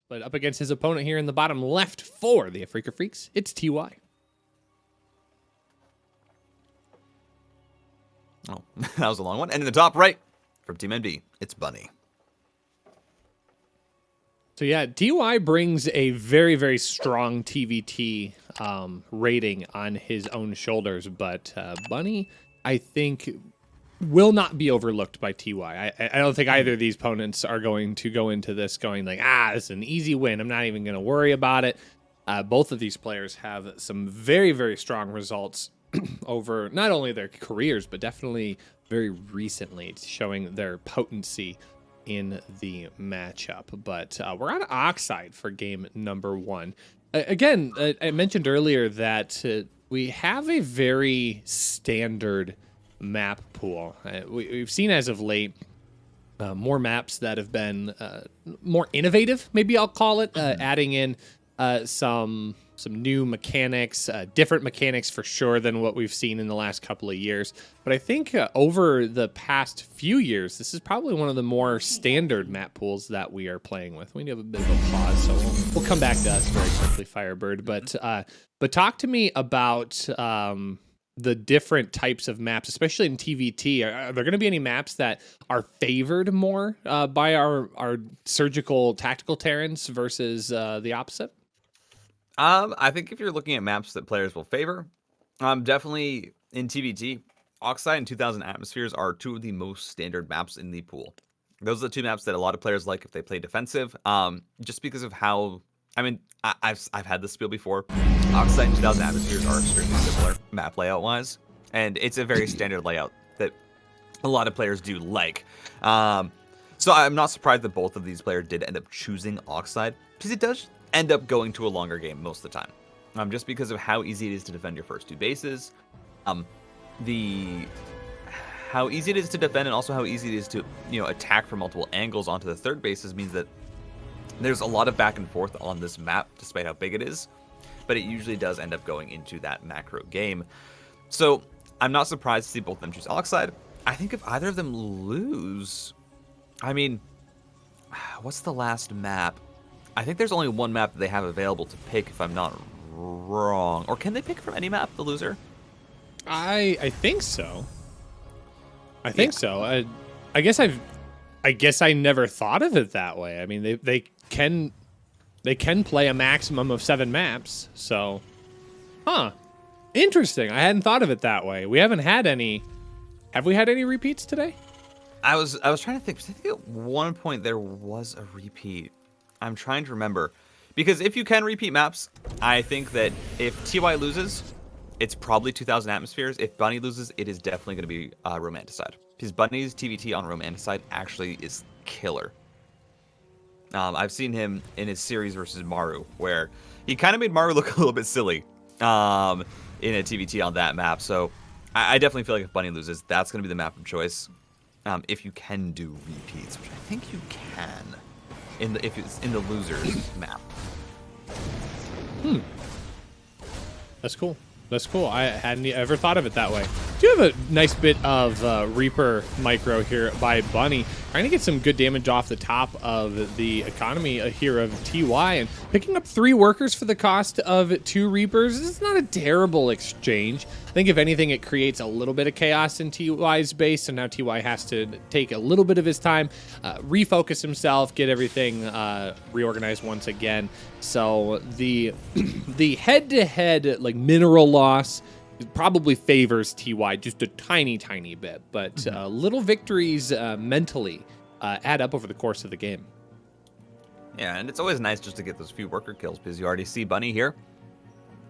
But up against his opponent here in the bottom left for the Afrika Freaks, it's TY. Oh, that was a long one. And in the top right, from Team NB, it's Bunny. So yeah, TY brings a very, very strong TVT rating on his own shoulders, but Bunny, I think, will not be overlooked by TY. I don't think either of these opponents are going to go into this going like, this is an easy win. I'm not even going to worry about it. Both of these players have some very, very strong results over not only their careers, but definitely very recently, showing their potency in the matchup. But we're on Oxide for game number 1. Again, I mentioned earlier that we have a very standard map pool. We've seen as of late more maps that have been more innovative, maybe I'll call it, adding in some new mechanics, different mechanics for sure than what we've seen in the last couple of years. But I think over the past few years, this is probably one of the more standard map pools that we are playing with. We have a bit of a pause, so we'll come back to us very quickly, FireBird. But talk to me about the different types of maps, especially in TVT. Are there going to be any maps that are favored more by our surgical tactical Terrans versus the opposite? I think if you're looking at maps that players will favor, definitely in TVT, Oxide and 2000 Atmospheres are two of the most standard maps in the pool. Those are the two maps that a lot of players like if they play defensive, just because of how, I mean, I've had this spiel before. Oxide and 2000 Atmospheres are extremely similar map layout-wise, and it's a very standard layout that a lot of players do like. So I'm not surprised that both of these players did end up choosing Oxide, because it does end up going to a longer game most of the time, just because of how easy it is to defend your first 2 bases, how easy it is to defend, and also how easy it is to attack from multiple angles onto the third bases means that there's a lot of back and forth on this map, despite how big it is, but it usually does end up going into that macro game. So I'm not surprised to see both of them choose Oxide. I think if either of them lose, I mean, what's the last map? I think there's only one map that they have available to pick, if I'm not wrong. Or can they pick from any map, the loser? I think so. I think so. I guess I never thought of it that way. I mean, they can play a maximum of 7 maps. So, interesting. I hadn't thought of it that way. We haven't had any. Have we had any repeats today? I was trying to think. I think at one point there was a repeat. I'm trying to remember, because if you can repeat maps, I think that if TY loses, it's probably 2000 Atmospheres. If Bunny loses, it is definitely going to be Romanticide, because Bunny's TVT on Romanticide actually is killer. I've seen him in his series versus Maru, where he kind of made Maru look a little bit silly in a TVT on that map. So I definitely feel like if Bunny loses, that's going to be the map of choice. If you can do repeats, which I think you can. If it's in the losers map. That's cool. That's cool. I hadn't ever thought of it that way. Do you have a nice bit of Reaper micro here by Bunny, trying to get some good damage off the top of the economy here of TY, and picking up 3 workers for the cost of 2 Reapers. It's not a terrible exchange. I think if anything, it creates a little bit of chaos in TY's base, so now TY has to take a little bit of his time, refocus himself, get everything reorganized once again. So the head-to-head like mineral loss probably favors TY just a tiny bit, but little victories mentally add up over the course of the game. Yeah, and it's always nice just to get those few worker kills, because you already see Bunny here.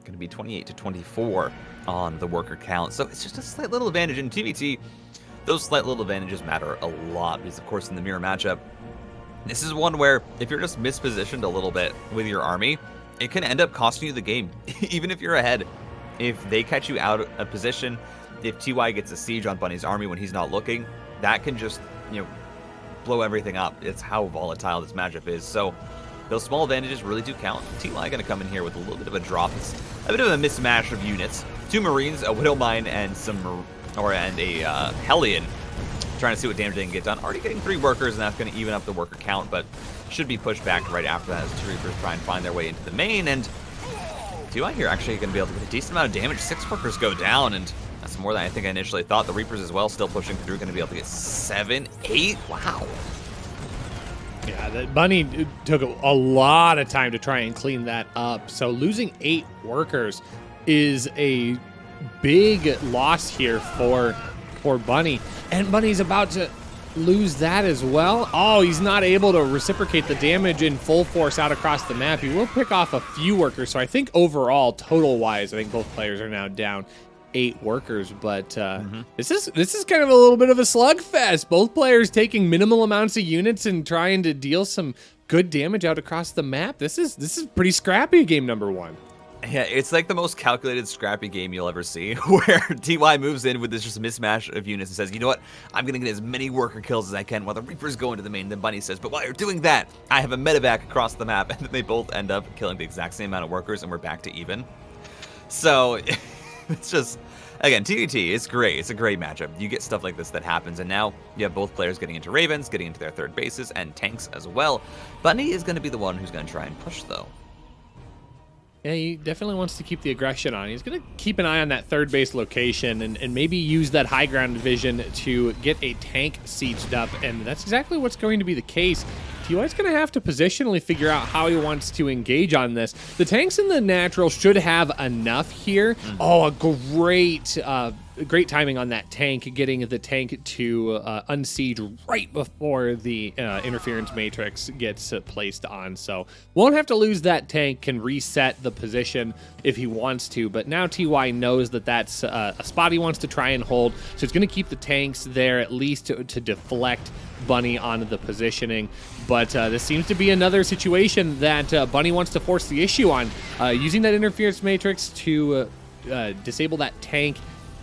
Going to be 28 to 24 on the worker count, so it's just a slight little advantage in TVT. Those slight little advantages matter a lot, because of course in the mirror matchup, this is one where if you're just mispositioned a little bit with your army, it can end up costing you the game, even if you're ahead. If they catch you out of position, if TY gets a siege on Bunny's army when he's not looking, that can just, blow everything up. It's how volatile this matchup is. So those small advantages really do count. TY going to come in here with a little bit of a drop. It's a bit of a mismatch of units. 2 Marines, a Widowmine, and a Hellion, trying to see what damage they can get done. Already getting 3 workers, and that's going to even up the worker count, but should be pushed back right after that as two Reapers try and find their way into the main. And TY here actually going to be able to get a decent amount of damage. 6 workers go down, and that's more than I think I initially thought. The Reapers as well still pushing through, going to be able to get 7, 8. Wow. Yeah, the Bunny took a lot of time to try and clean that up. So losing 8 workers is a big loss here for Bunny. And Bunny's about to lose that as well. Oh, he's not able to reciprocate the damage in full force out across the map. He will pick off a few workers. So I think overall, total-wise, I think both players are now down 8 workers, but this is kind of a little bit of a slugfest. Both players taking minimal amounts of units and trying to deal some good damage out across the map. This is pretty scrappy, game number 1. Yeah, it's like the most calculated, scrappy game you'll ever see, where TY moves in with this just mismatch of units and says, you know what, I'm going to get as many worker kills as I can while the Reapers go into the main. Then Bunny says, but while you're doing that, I have a medevac across the map, and then they both end up killing the exact same amount of workers, and we're back to even. So it's just, again, TVT, it's great. It's a great matchup. You get stuff like this that happens, and now you have both players getting into Ravens, getting into their third bases, and tanks as well. Bunny is going to be the one who's going to try and push, though. Yeah, he definitely wants to keep the aggression on. He's going to keep an eye on that third base location and maybe use that high ground vision to get a tank sieged up, and that's exactly what's going to be the case. TY's going to have to positionally figure out how he wants to engage on this. The tanks in the natural should have enough here. Oh, a great timing on that tank, getting the tank to unsiege right before the interference matrix gets placed on. So won't have to lose that tank, can reset the position if he wants to, but now TY knows that that's a spot he wants to try and hold, so it's going to keep the tanks there at least to deflect Bunny onto the positioning. But this seems to be another situation that Bunny wants to force the issue on, using that interference matrix to disable that tank.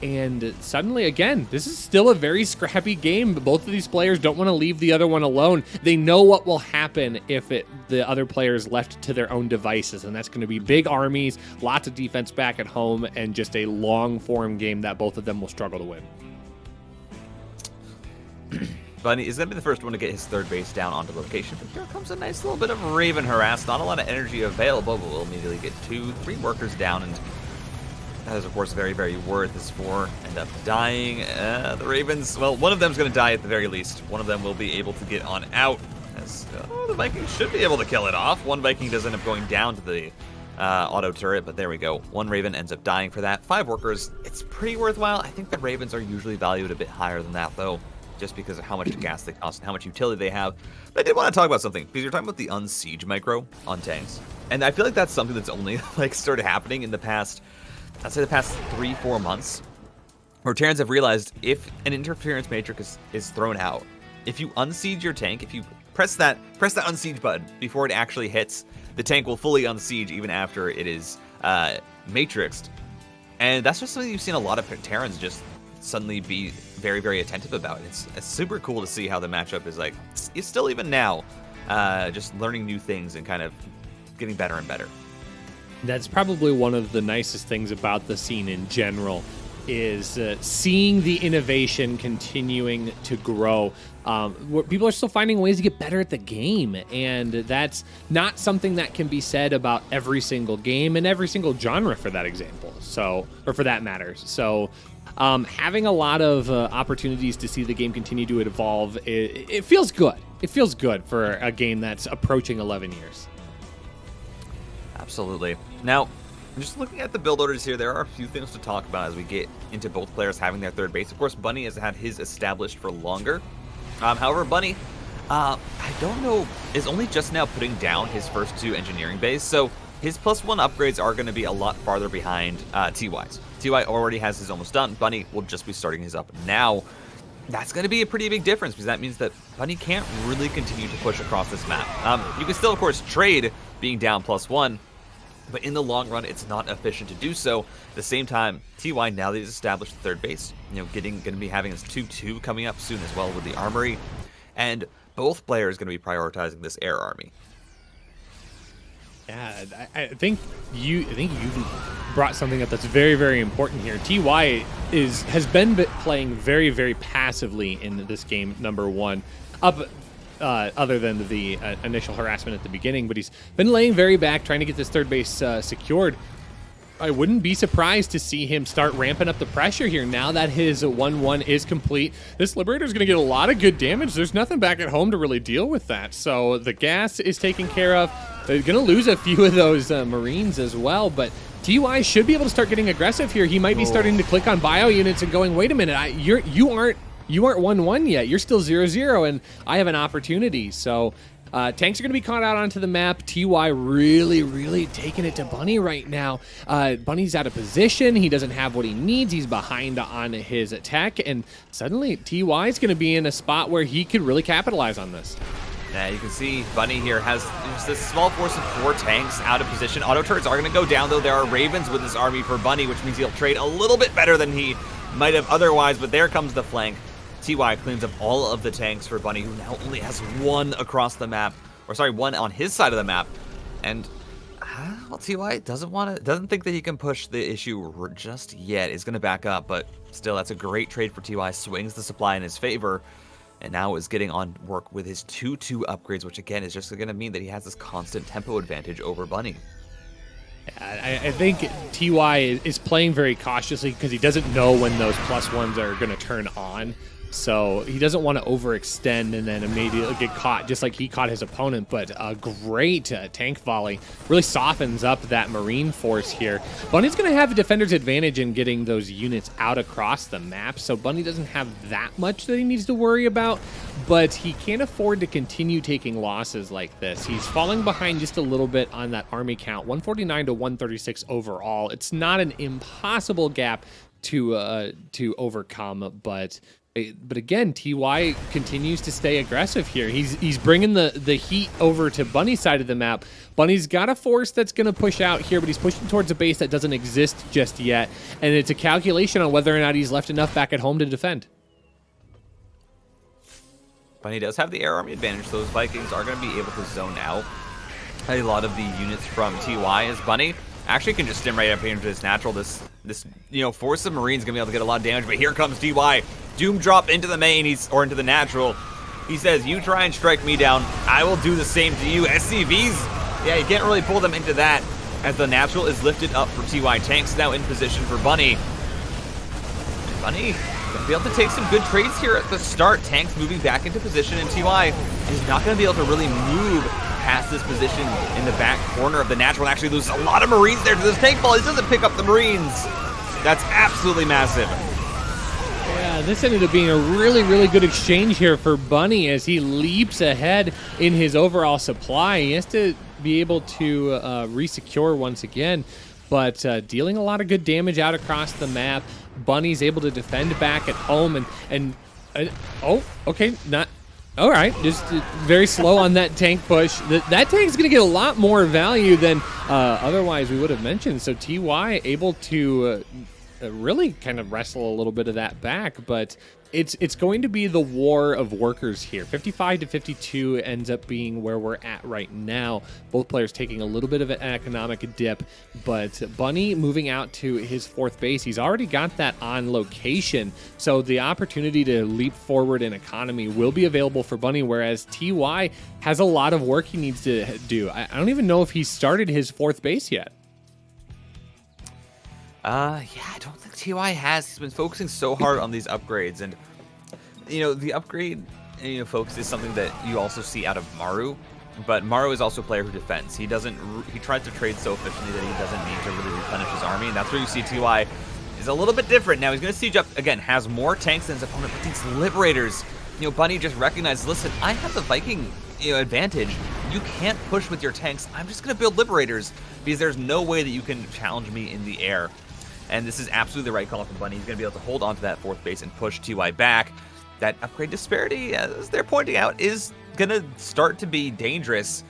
And suddenly, again, this is still a very scrappy game. Both of these players don't want to leave the other one alone. They know what will happen if the other player is left to their own devices, and that's going to be big armies, lots of defense back at home, and just a long-form game that both of them will struggle to win. Bunny is going to be the first one to get his third base down onto location, but here comes a nice little bit of Raven harass. Not a lot of energy available, but we'll immediately get 2-3 workers down, and that is, of course, very, very worth. His 4 end up dying. The Ravens, well, one of them's going to die at the very least. One of them will be able to get on out, as the Vikings should be able to kill it off. One Viking does end up going down to the auto turret, but there we go. One Raven ends up dying for that. 5 workers, it's pretty worthwhile. I think the Ravens are usually valued a bit higher than that, though, just because of how much gas they cost and how much utility they have. But I did want to talk about something, because you're talking about the unsiege micro on tanks. And I feel like that's something that's only started happening in the past, I'd say the past 3-4 months, where Terrans have realized if an interference matrix is thrown out, if you unsiege your tank, if you press that unsiege button before it actually hits, the tank will fully unsiege even after it is matrixed. And that's just something you've seen a lot of Terrans just suddenly be very, very attentive about. It's super cool to see how the matchup is it's still even now, just learning new things and kind of getting better and better. That's probably one of the nicest things about the scene in general, is seeing the innovation continuing to grow. People are still finding ways to get better at the game, and that's not something that can be said about every single game and every single genre, for that example. So, or for that matter. So, having a lot of opportunities to see the game continue to evolve, it feels good. It feels good for a game that's approaching 11 years. Absolutely. Now, just looking at the build orders here, there are a few things to talk about as we get into both players having their third base. Of course, Bunny has had his established for longer. However, Bunny, I don't know, is only just now putting down his first 2 engineering bays, so his +1 upgrades are going to be a lot farther behind TY's. TY already has his almost done. Bunny will just be starting his up now. That's going to be a pretty big difference, because that means that Bunny can't really continue to push across this map. You can still, of course, trade being down +1, but in the long run, it's not efficient to do so. At the same time, TY, now that he's established the third base, going to be having his 2-2 coming up soon as well with the armory, and both players going to be prioritizing this air army. Yeah, I think you brought something up that's very, very important here. TY has been playing very, very passively in this game number 1. Up other than the initial harassment at the beginning. But he's been laying very back, trying to get this third base secured. I wouldn't be surprised to see him start ramping up the pressure here now that his 1-1 is complete. This Liberator is going to get a lot of good damage. There's nothing back at home to really deal with that. So the gas is taken care of. They're going to lose a few of those Marines as well, but TY should be able to start getting aggressive here. He might be starting to click on bio units and going, wait a minute, you aren't 1-1 yet. You're still 0-0, and I have an opportunity. So tanks are going to be caught out onto the map. TY really taking it to Bunny right now. Bunny's out of position. He doesn't have what he needs. He's behind on his attack, and suddenly TY is going to be in a spot where he could really capitalize on this. Yeah, you can see Bunny here has just this small force of 4 tanks out of position. Auto turrets are going to go down, though. There are Ravens with this army for Bunny, which means he'll trade a little bit better than he might have otherwise, but there comes the flank. TY cleans up all of the tanks for Bunny, who now only has 1 across the map, or sorry, 1 on his side of the map. And well, TY doesn't think that he can push the issue just yet. Is going to back up, but still, that's a great trade for TY. Swings the supply in his favor, and now is getting on work with his 2-2 upgrades, which again is just going to mean that he has this constant tempo advantage over Bunny. I think TY is playing very cautiously because he doesn't know when those +1s are going to turn on. So he doesn't want to overextend and then immediately get caught just like he caught his opponent. But a great tank volley really softens up that Marine force here. Bunny's going to have a defender's advantage in getting those units out across the map. So Bunny doesn't have that much that he needs to worry about. But he can't afford to continue taking losses like this. He's falling behind just a little bit on that army count, 149 to 136 overall. It's not an impossible gap to overcome, but again, TY continues to stay aggressive here. He's bringing the heat over to Bunny's side of the map. Bunny's got a force that's going to push out here, but he's pushing towards a base that doesn't exist just yet, and it's a calculation on whether or not he's left enough back at home to defend. Bunny does have the air army advantage, so those Vikings are going to be able to zone out a lot of the units from TY, as Bunny actually can just stem right up into his natural. This force of Marines going to be able to get a lot of damage, but here comes TY. Doom drop into the main, or into the natural. He says, you try and strike me down, I will do the same to you. SCVs, yeah, you can't really pull them into that, as the natural is lifted up for TY. Tanks now in position for Bunny. Bunny going to be able to take some good trades here at the start. Tanks moving back into position, and TY is not going to be able to really move past this position in the back corner of the natural, and actually loses a lot of Marines there to this tank ball. He doesn't pick up the Marines. That's absolutely massive. Yeah, this ended up being a really good exchange here for Bunny as he leaps ahead in his overall supply. He has to be able to resecure once again, but dealing a lot of good damage out across the map. Bunny's able to defend back at home, and oh, okay, not... All right, just very slow on that tank push. That tank's going to get a lot more value than otherwise we would have mentioned. So TY able to really kind of wrestle a little bit of that back, but it's going to be the war of workers here. 55 to 52 ends up being where we're at right now. Both players taking a little bit of an economic dip, but Bunny moving out to his 4th base. He's already got that on location, so the opportunity to leap forward in economy will be available for Bunny, whereas TY has a lot of work he needs to do. I don't even know if he's started his 4th base yet. Yeah, I don't think TY has. He's been focusing so hard on these upgrades, and the upgrade focus is something that you also see out of Maru, but Maru is also a player who defends. He tries to trade so efficiently that he doesn't need to really replenish his army, and that's where you see TY is a little bit different. Now he's going to siege up again, has more tanks than his opponent, but these Liberators, Bunny just recognized, listen, I have the Viking advantage. You can't push with your tanks. I'm just going to build Liberators because there's no way that you can challenge me in the air. And this is absolutely the right call from Bunny. He's going to be able to hold on to that 4th base and push TY back. That upgrade disparity, as they're pointing out, is going to start to be dangerous.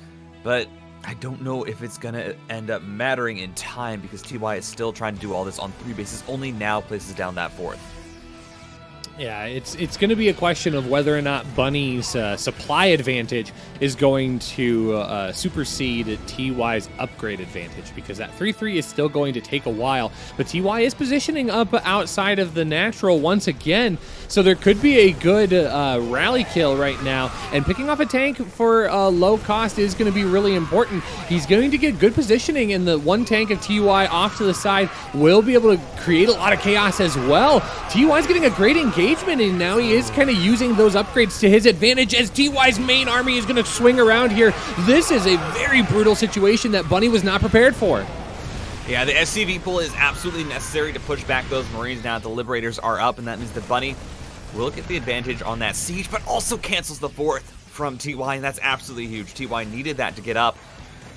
But I don't know if it's going to end up mattering in time, because TY is still trying to do all this on 3 bases, only now places down that 4th. Yeah, it's going to be a question of whether or not Bunny's supply advantage is going to supersede TY's upgrade advantage, because that 3-3 is still going to take a while. But TY is positioning up outside of the natural once again, so there could be a good rally kill right now. And picking off a tank for low cost is going to be really important. He's going to get good positioning, and the one tank of TY off to the side will be able to create a lot of chaos as well. TY's getting a great engagement, and now he is kind of using those upgrades to his advantage as TY's main army is going to swing around here. This is a very brutal situation that Bunny was not prepared for. Yeah, the SCV pull is absolutely necessary to push back those Marines now. The Liberators are up, and that means that Bunny will get the advantage on that siege, but also cancels the 4th from TY, and that's absolutely huge. TY needed that to get up,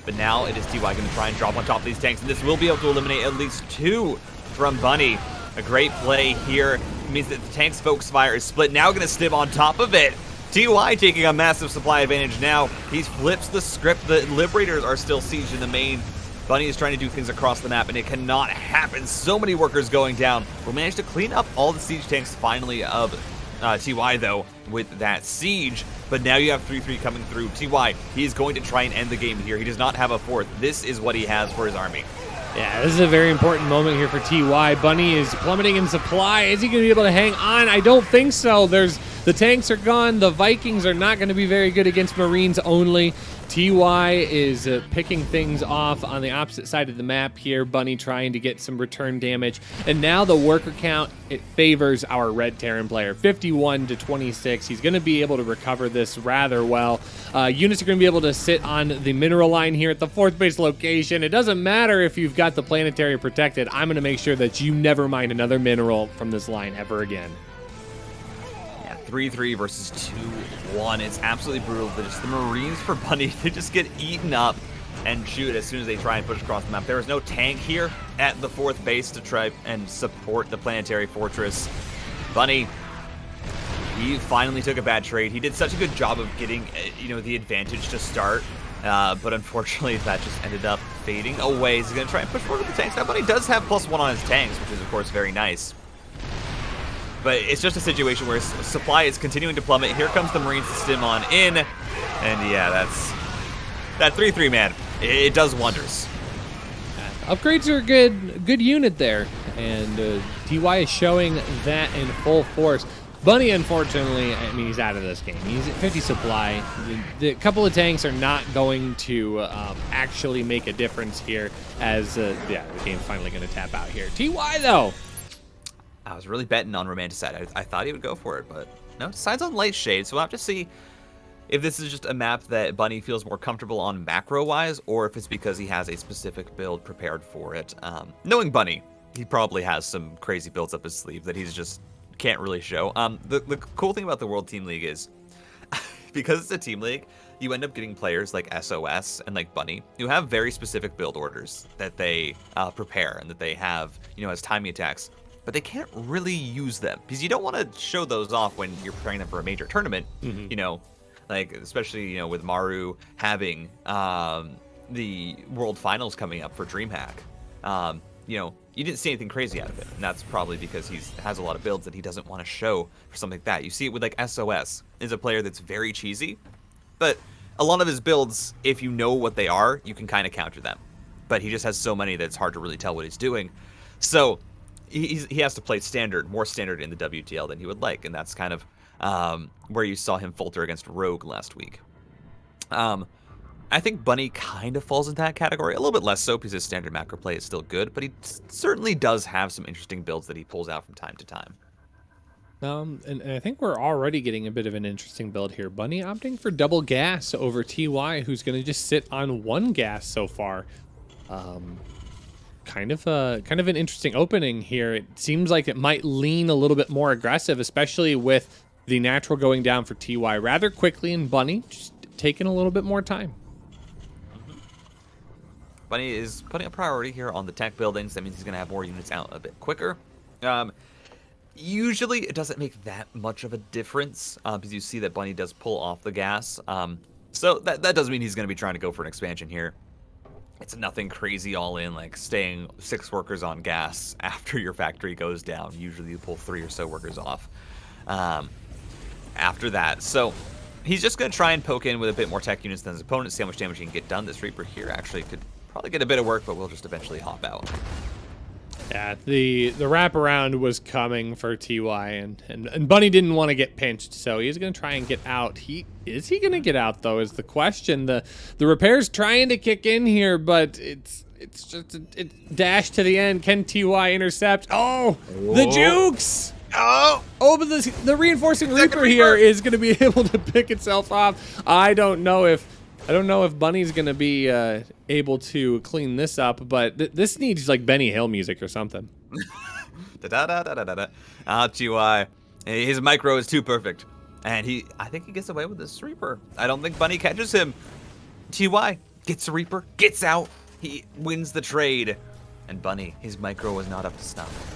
but now it is TY going to try and drop on top of these tanks, and this will be able to eliminate at least 2 from Bunny. A great play here. It means that the tank's focus fire is split. Now going to stim on top of it. TY taking a massive supply advantage now. He flips the script. The Liberators are still sieged in the main. Bunny is trying to do things across the map, and it cannot happen. So many workers going down. We'll manage to clean up all the siege tanks finally of TY, though, with that siege. But now you have 3-3 coming through. TY, he's going to try and end the game here. He does not have a 4th. This is what he has for his army. Yeah, this is a very important moment here for TY. Bunny is plummeting in supply. Is he going to be able to hang on? I don't think so. The tanks are gone. The Vikings are not going to be very good against Marines only. TY is picking things off on the opposite side of the map here. Bunny trying to get some return damage. And now the worker count, it favors our red Terran player. 51-26. He's going to be able to recover this rather well. Units are going to be able to sit on the mineral line here at the 4th base location. It doesn't matter if you've got the planetary protected. I'm going to make sure that you never mine another mineral from this line ever again. 3-3 versus 2-1. It's absolutely brutal. The Marines for Bunny, they just get eaten up and shoot as soon as they try and push across the map. There is no tank here at the 4th base to try and support the planetary fortress. Bunny, he finally took a bad trade. He did such a good job of getting, the advantage to start, but unfortunately that just ended up fading away. He's going to try and push forward with the tanks. Now Bunny does have +1 on his tanks, which is of course very nice. But it's just a situation where supply is continuing to plummet. Here comes the Marines to stim on in. And yeah, that 3-3, man. It does wonders. Upgrades are a good unit there. And TY is showing that in full force. Bunny, unfortunately, I mean, he's out of this game. He's at 50 supply. The couple of tanks are not going to actually make a difference here as, the game's finally going to tap out here. TY, though. I was really betting on Romanticide. I thought he would go for it, but no, decides on Light Shade. So we'll have to see if this is just a map that Bunny feels more comfortable on macro-wise, or if it's because he has a specific build prepared for it. Knowing Bunny, he probably has some crazy builds up his sleeve that he's just can't really show. The cool thing about the World Team League is, because it's a team league, you end up getting players like SOS and like Bunny who have very specific build orders that they prepare and that they have, as timing attacks. But they can't really use them because you don't want to show those off when you're preparing them for a major tournament. Like especially with Maru having the World Finals coming up for DreamHack. You didn't see anything crazy out of it, and that's probably because he has a lot of builds that he doesn't want to show for something like that. You see it with like SOS is a player that's very cheesy, but a lot of his builds, if you know what they are, you can kind of counter them. But he just has so many that it's hard to really tell what he's doing. So he has to play more standard in the WTL than he would like, and that's kind of where you saw him falter against Rogue last week. I think Bunny kind of falls into that category, a little bit less so because his standard macro play is still good, but he certainly does have some interesting builds that he pulls out from time to time. And I think we're already getting a bit of an interesting build here. Bunny opting for double gas over TY, who's going to just sit on 1 gas so far. Kind of an interesting opening here. It seems like it might lean a little bit more aggressive, especially with the natural going down for TY rather quickly, and Bunny just taking a little bit more time. Bunny is putting a priority here on the tech buildings. That means he's going to have more units out a bit quicker. Usually it doesn't make that much of a difference because you see that Bunny does pull off the gas. So that does mean he's going to be trying to go for an expansion here. It's nothing crazy all in, like staying 6 workers on gas after your factory goes down. Usually you pull 3 or so workers off. after that. So he's just going to try and poke in with a bit more tech units than his opponent, see how much damage he can get done. This Reaper here actually could probably get a bit of work, but we'll just eventually hop out. Yeah, the wraparound was coming for TY, and Bunny didn't want to get pinched, so he's going to try and get out. Is he going to get out, though, is the question. The repair's trying to kick in here, but it's just dash to the end. Can TY intercept? Oh, the jukes! Oh, but the reinforcing Reaper here is going to be able to pick itself off. I don't know if Bunny's going to be able to clean this up, but this needs like Benny Hill music or something. TY. His micro is too perfect, and I think he gets away with this Reaper. I don't think Bunny catches him. TY gets the Reaper, gets out. He wins the trade, and Bunny, his micro was not up to snuff.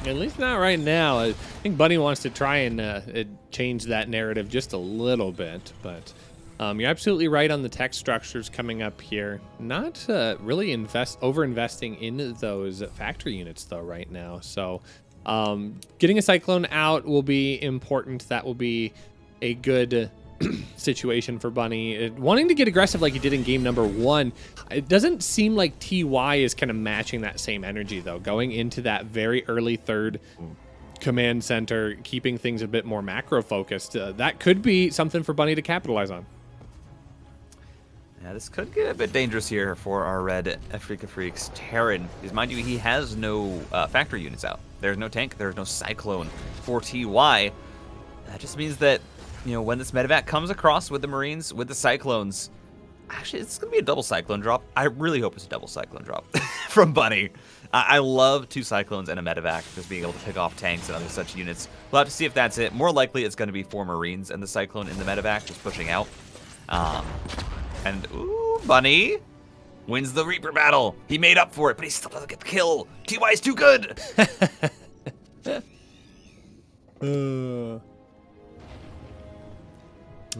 At least not right now. I think Bunny wants to try and change that narrative just a little bit, but you're absolutely right on the tech structures coming up here. Not really over-investing in those factory units, though, right now. So getting a Cyclone out will be important. That will be a good situation for Bunny. Wanting to get aggressive like he did in game number 1. It doesn't seem like TY is kind of matching that same energy, though. Going into that very early third command center, keeping things a bit more macro-focused. That could be something for Bunny to capitalize on. Yeah, this could get a bit dangerous here for our red Afrika Freaks Terran. Because mind you, he has no factory units out. There's no tank, there's no Cyclone for TY. That just means that, you know, when this medevac comes across with the Marines, with the Cyclones, actually, it's going to be a double Cyclone drop. I really hope it's a double Cyclone drop from Bunny. I love 2 Cyclones and a medevac, just being able to pick off tanks and other such units. We'll have to see if that's it. More likely, it's going to be 4 Marines and the Cyclone in the medevac, just pushing out. And, ooh, Bunny wins the Reaper battle. He made up for it, but he still doesn't get the kill. TY is too good.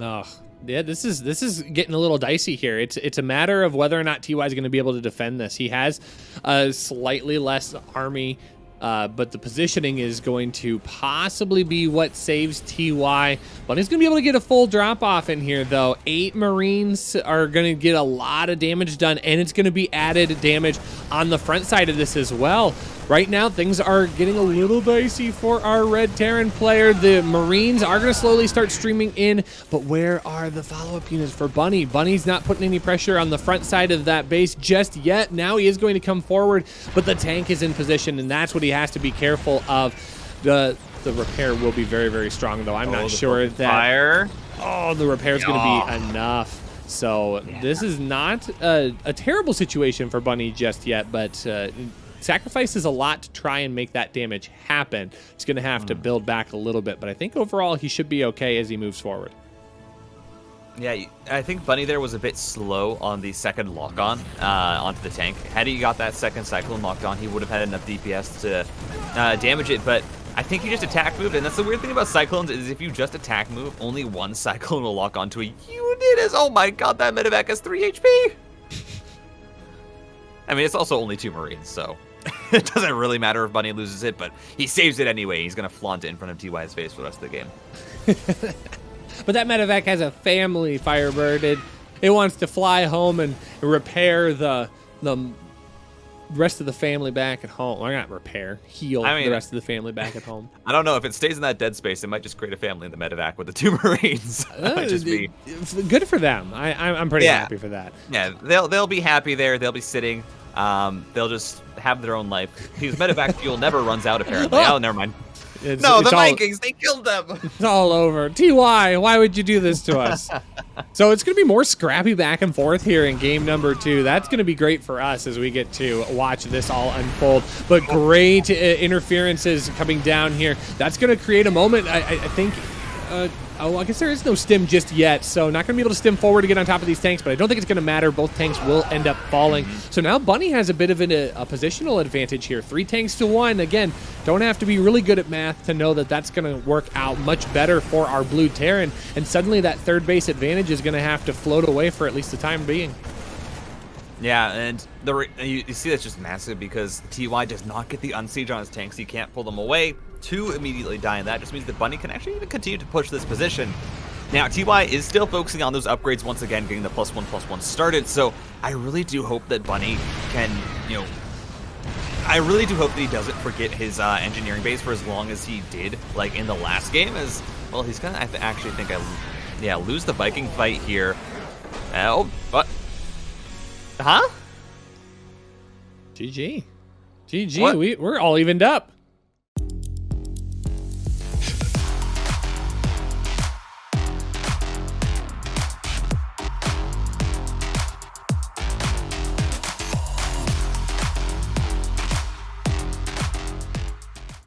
Oh, yeah, this is getting a little dicey here. It's a matter of whether or not TY is going to be able to defend this. He has a slightly less army, but the positioning is going to possibly be what saves TY. But he's going to be able to get a full drop-off in here, though. 8 Marines are going to get a lot of damage done, and it's going to be added damage on the front side of this as well. Right now, things are getting a little dicey for our Red Terran player. The Marines are going to slowly start streaming in, but where are the follow-up units for Bunny? Bunny's not putting any pressure on the front side of that base just yet. Now he is going to come forward, but the tank is in position, and that's what he has to be careful of. The repair will be very, very strong, though. I'm not sure that... Fire. Oh, the repair is going to be enough. So this is not a terrible situation for Bunny just yet, but... sacrifices a lot to try and make that damage happen. He's going to have to build back a little bit, but I think overall he should be okay as he moves forward. Yeah, I think Bunny there was a bit slow on the second lock-on onto the tank. Had he got that second Cyclone locked on, he would have had enough DPS to damage it, but I think he just attack moved, and that's the weird thing about Cyclones is if you just attack move, only one Cyclone will lock onto a unit. Oh my god, that medevac has 3 HP! I mean, it's also only 2 Marines, so... it doesn't really matter if Bunny loses it, but he saves it anyway. He's going to flaunt it in front of TY's face for the rest of the game. But that medevac has a family, FireBird. It wants to fly home and repair the rest of the family back at home. Or not repair, heal the rest of the family back at home. I don't know. If it stays in that dead space, it might just create a family in the medevac with the 2 Marines. That might just be... good for them. I'm pretty happy for that. Yeah, they'll be happy there. They'll be sitting. They'll just have their own life. Because medevac fuel never runs out, apparently. Oh, never mind. The Vikings, they killed them. It's all over. TY, why would you do this to us? So it's going to be more scrappy back and forth here in game number 2. That's going to be great for us as we get to watch this all unfold. But great interferences coming down here. That's going to create a moment, I think... I guess there is no stim just yet, so not going to be able to stim forward to get on top of these tanks, but I don't think it's going to matter. Both tanks will end up falling. So now Bunny has a bit of a positional advantage here. 3 tanks to 1. Again, don't have to be really good at math to know that that's going to work out much better for our blue Terran, and suddenly that third base advantage is going to have to float away for at least the time being. Yeah, and you see that's just massive because TY does not get the unsiege on his tanks. He can't pull them away. to immediately die in that just means that Bunny can actually even continue to push this position. Now, TY is still focusing on those upgrades once again, getting the +1/+1 started, so I really do hope that Bunny can, I really do hope that he doesn't forget his engineering base for as long as he did, like, in the last game, as, well, he's gonna actually think lose the Viking fight here. Oh, what? Huh? GG. GG, What? we're all evened up.